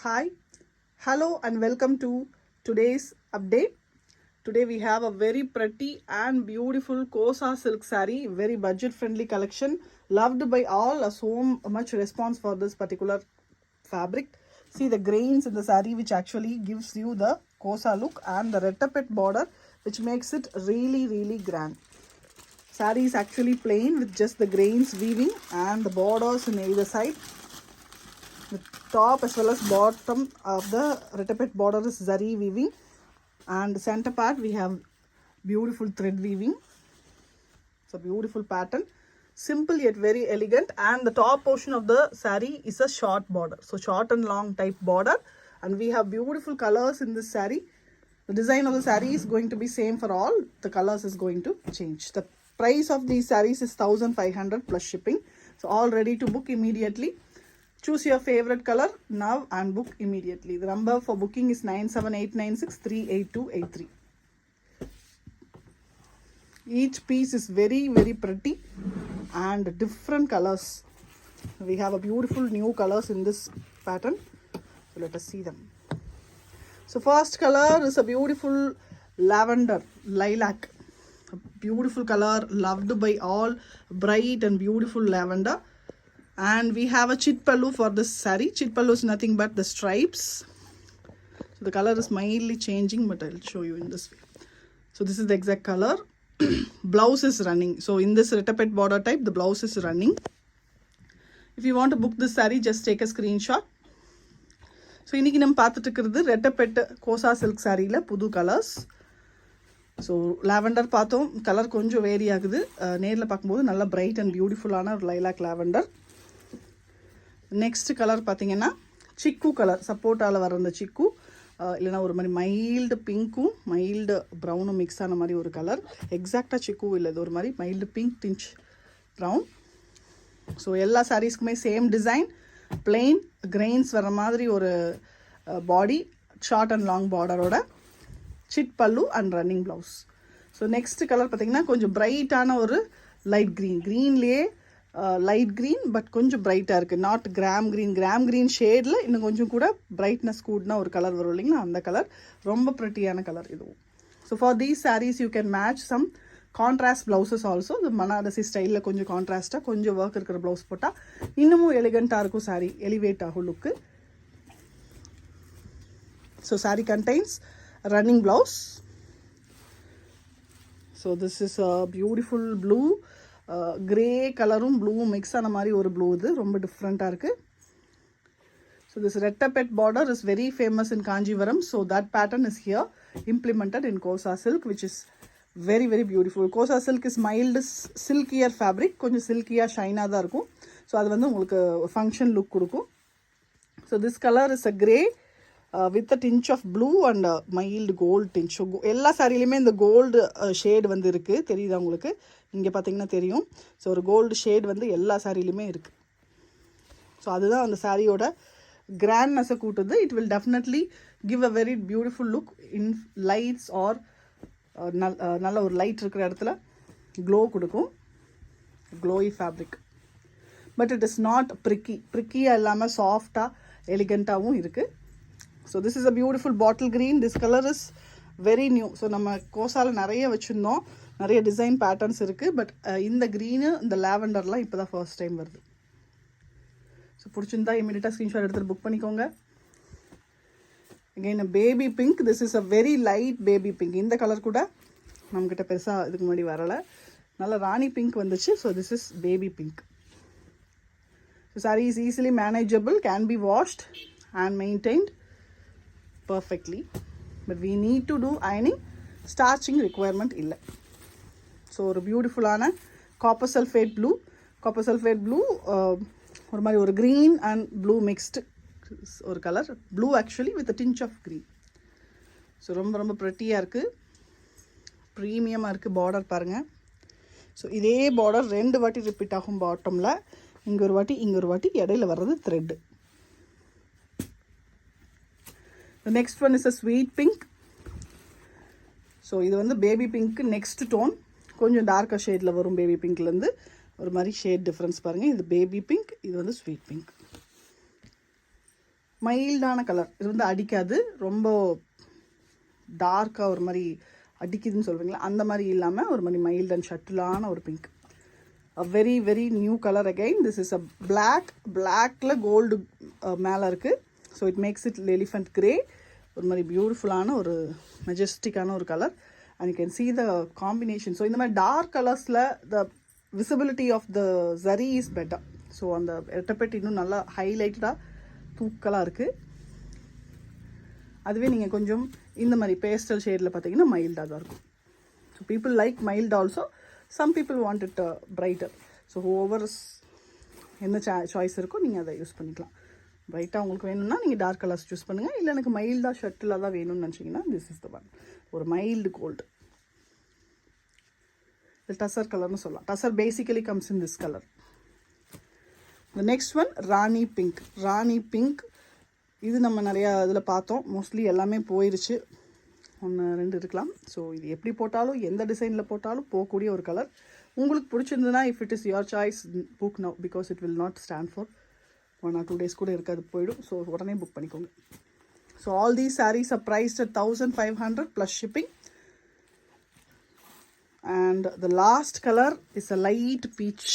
Hi, hello and welcome to today's update. Today we have a very pretty and beautiful Kosa silk saree, very budget friendly collection, loved by all. So much response for this particular fabric. See the grains in the saree which actually gives you the Kosa look, and the rettapet border which makes it really grand. Saree is actually plain with just the grains weaving and the borders on either side. The top as well as bottom of the rettapet border is zari weaving, and the center part we have beautiful thread weaving. It's a beautiful pattern, simple yet very elegant, and the top portion of the saree is a short border, so short and long type border, and we have beautiful colors in this saree. The design of the saree is going to be same for all, the colors is going to change. The price of these sarees is 1500 plus shipping. So all ready to book immediately. Choose your favorite color now and book immediately. The number for booking is 97896388283. Each piece is very pretty and different colors. We have a beautiful new colors in this pattern. So let us see them. So first color is a beautiful lavender, lilac. A beautiful color, loved by all, bright and beautiful lavender. And we have a chit pallu for this saree. Chit pallu is nothing but the stripes. So the color is mildly changing, but I'll show you in this way. So this is the exact color. Blouse is running. So in this rettapet border type, the blouse is running. If you want to book this saree, just take a screenshot. So இன்னைக்கு நம்ம பார்த்துட்டு இருக்கிறது rettapet Kosa silk saree ல புது colors. So lavender பார்த்தோம், colour கொஞ்சம் vary ஆகுது. நேரில் பார்க்கும்போது நல்லா பிரைட் அண்ட் பியூட்டிஃபுல்லான ஒரு லைலாக் லாவெண்டர். நெக்ஸ்ட் கலர் பார்த்தீங்கன்னா சிக்கு கலர், சப்போட்டாவில் வர அந்த சிக்கு, இல்லைனா ஒரு மாதிரி மைல்டு பிங்க்கும் மைல்டு ப்ரௌனும் மிக்ஸ் ஆன மாதிரி ஒரு கலர். எக்ஸாக்டாக சிக்கு இல்லை, இது ஒரு மாதிரி mild pink tinge brown. So எல்லா சாரீஸ்க்குமே சேம் டிசைன், பிளெயின் கிரெயின்ஸ் வர மாதிரி ஒரு பாடி, ஷார்ட் அண்ட் லாங் பார்டரோட, சிட் pallu and running blouse. So next colour பார்த்தீங்கன்னா கொஞ்சம் பிரைட்டான ஒரு லைட் க்ரீன், க்ரீன்லேயே லைட் க்ரீன் பட் கொஞ்சம் பிரைட்டாக இருக்குது. நாட் கிராம் க்ரீன் ஷேடில் இன்னும் கொஞ்சம் கூட பிரைட்னஸ் கூடனா ஒரு கலர் வரும் இல்லைங்களா, அந்த கலர் ரொம்ப ப்ரிட்டியான கலர் இதுவும். So for these sarees you can match some contrast blouses also. இந்த மனாரசி ஸ்டைலில் கொஞ்சம் கான்ட்ராஸ்ட்டாக கொஞ்சம் ஒர்க் இருக்கிற ப்ளவுஸ் போட்டால் இன்னமும் எலிகண்ட்டாக இருக்கும் சாரீ, எலிவேட் ஆகும் look. So sari contains running blouse. So this is a beautiful blue, grey colorum blue mix ஆன மாதிரி ஒரு blue, இது ரொம்ப டிஃப்ரெண்ட்டாக இருக்குது. So this rettapet border is very famous in Kanjivaram, so that pattern is here implemented in Kosa silk, which is very beautiful. Kosa silk is mild silkier fabric, கொஞ்சம் silkiயாக ஷைனாக தான் இருக்கும். ஸோ அது வந்து உங்களுக்கு ஃபங்க்ஷன் லுக் கொடுக்கும். So this color is a grey with a tinge of blue and mild gold tinge. So எல்லா சாரிலையுமே இந்த gold shade வந்து இருக்குது, தெரியுதா உங்களுக்கு? இங்கே பார்த்தீங்கன்னா தெரியும். ஸோ ஒரு கோல்டு ஷேட் வந்து எல்லா சாரிலையுமே இருக்குது. ஸோ அதுதான் அந்த சாரியோட கிராண்ட்னஸை கூட்டுது. It will definitely give a very beautiful look in lights or நல்ல ஒரு லைட் இருக்கிற இடத்துல க்ளோ கொடுக்கும், glowy fabric. But it is not ப்ரிக்கியாக இல்லாமல் சாஃப்டாக எலிகண்ட்டாகவும் இருக்குது. So this is a beautiful bottle green. This colour is very new. So நம்ம கோசாவில் நிறைய வச்சுருந்தோம், நிறைய டிசைன் பேட்டர்ன்ஸ் இருக்குது. பட் இந்த க்ரீனு இந்த லாவெண்டர்லாம் இப்போ தான் ஃபர்ஸ்ட் டைம் வருது. ஸோ பிடிச்சிருந்தா இமீடியட்டாக ஸ்க்ரீன்ஷாட் எடுத்துகிட்டு புக் பண்ணிக்கோங்க. Again baby pink. This is a very light baby pink. இந்த கலர் கூட நம்மக்கிட்ட பெருசாக இதுக்கு முன்னாடி வரலை, நல்ல ராணி பிங்க் வந்துச்சு. So this is baby pink. So sorry is easily manageable, can be washed and maintained perfectly, but we need to do ironing, starching requirement illa. So ஒரு பியூட்டிஃபுல்லான காப்பர் சல்ஃபேட் ப்ளூ ஒரு மாதிரி ஒரு க்ரீன் அண்ட் ப்ளூ மிக்ஸ்டு ஒரு colour, blue actually with tinge of green. So ரொம்ப ப்ரெட்டியாக இருக்குது, ப்ரீமியமாக இருக்குது. பார்டர் பாருங்கள். ஸோ இதே பார்டர் 2 வாட்டி ரிப்பீட் ஆகும் பாட்டமில், இங்கே ஒரு வாட்டி இடையில வர்றது thread. The next one is a sweet pink. So இது வந்து பேபி பிங்க்கு நெக்ஸ்ட் டோன், கொஞ்சம் டார்க்கர் ஷேடில் வரும். பேபி பிங்க்லேருந்து ஒரு மாதிரி ஷேட் டிஃப்ரென்ஸ் பாருங்கள். இது பேபி பிங்க், இது வந்து ஸ்வீட் பிங்க். மைல்டான கலர். இது வந்து அடிக்காது, ரொம்ப டார்க்காக ஒரு மாதிரி அடிக்குதுன்னு சொல்வீங்களா, அந்த மாதிரி இல்லாமல் ஒரு மாதிரி மைல்ட் அண்ட் ஷட்டிலான ஒரு pink. a very very new color again. This is a blackல கோல்டு மேலே இருக்குது. So it makes it elephant grey. ஒரு மாதிரி பியூட்டிஃபுல்லான ஒரு மெஜஸ்டிக்கான ஒரு colour. And you can see the combination. ஸோ இந்த மாதிரி டார்க் கலர்ஸில் the visibility of the zari is better. So அந்த ரெட்டப்பெட் இன்னும் நல்லா ஹைலைட்டடாக தூக்கலாக இருக்குது. அதுவே நீங்கள் கொஞ்சம் இந்த மாதிரி பேஸ்டல் ஷேடில் பார்த்தீங்கன்னா மைல்டாக தான் இருக்கும். So people like mild also. Some people want it brighter. So over என்ன சாய்ஸ் இருக்கோ நீங்கள் அதை யூஸ் பண்ணிக்கலாம். பிரைட்டாக உங்களுக்கு வேணும்னா நீங்கள் டார்க் கலர்ஸ் சூஸ் பண்ணுங்கள். இல்லை எனக்கு மைல்டாக ஷர்ட்டில் தான் வேணும்னு நினச்சிங்கன்னா திஸ் இஸ் த ஒன். ஒரு மைல்டு கோல்டு. இது டசர் கலர்னு சொல்லலாம். Tussar basically comes in this colour. The next one Rani pink. Rani pink இது நம்ம நிறையா இதில் பார்த்தோம். மோஸ்ட்லி எல்லாமே போயிடுச்சு, 1-2 இருக்கலாம். ஸோ இது எப்படி போட்டாலும் எந்த டிசைனில் போட்டாலும் போகக்கூடிய ஒரு கலர். உங்களுக்கு பிடிச்சிருந்ததுன்னா if it is your choice book now, because it will not stand for 1 or 2 days கூட இருக்காது, போயிடும். ஸோ உடனே புக் பண்ணிக்கோங்க. So all these sarees are priced at 1500 plus shipping. And the last color is a light peach.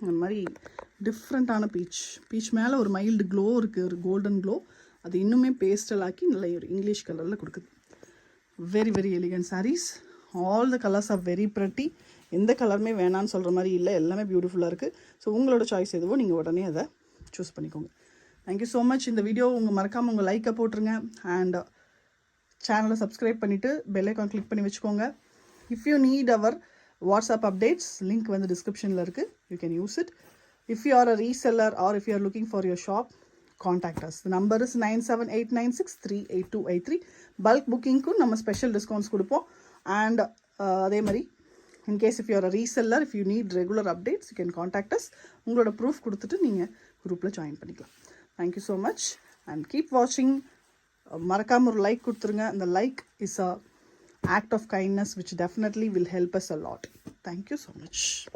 இந்த மாதிரி டிஃப்ரெண்ட்டான beach மேலே ஒரு மைல்டு க்ளோ இருக்குது, ஒரு கோல்டன் க்ளோ. அது இன்னுமே பேஸ்டல் ஆக்கி நல்ல ஒரு இங்கிலீஷ் கலரில் கொடுக்குது. Very very elegant sarees. All the colours are very pretty. எந்த கலருமே வேணான்னு சொல்கிற மாதிரி இல்லை, எல்லாமே பியூட்டிஃபுல்லாக இருக்குது. ஸோ உங்களோட சாய்ஸ் எதுவோ நீங்கள் உடனே அதை சூஸ் பண்ணிக்கோங்க. Thank you so much. இந்த வீடியோ மறக்காமல் உங்கள் லைக்கை போட்டுருங்க. அண்ட் சேனலை சப்ஸ்கிரைப் பண்ணிவிட்டு பெல் ஐக்கான் கிளிக் பண்ணி வச்சுக்கோங்க. If you need our WhatsApp updates, link வந்து டிஸ்கிரிப்ஷனில் இருக்குது. You can use it. If you are a reseller or if you are looking for your shop, contact us. The number is 9789638283. Bulk booking ku நம்ம special discounts கொடுப்போம். And அதே மாதிரி in case if you are a reseller, if you need regular updates, you can contact us. உங்களோட proof கொடுத்துட்டு நீங்கள் குரூப்பில் join பண்ணிக்கலாம். Thank you so much and keep watching. மறக்காம ஒரு லைக் கொடுத்துருங்க. அந்த like is a act of kindness which definitely will help us a lot. Thank you so much.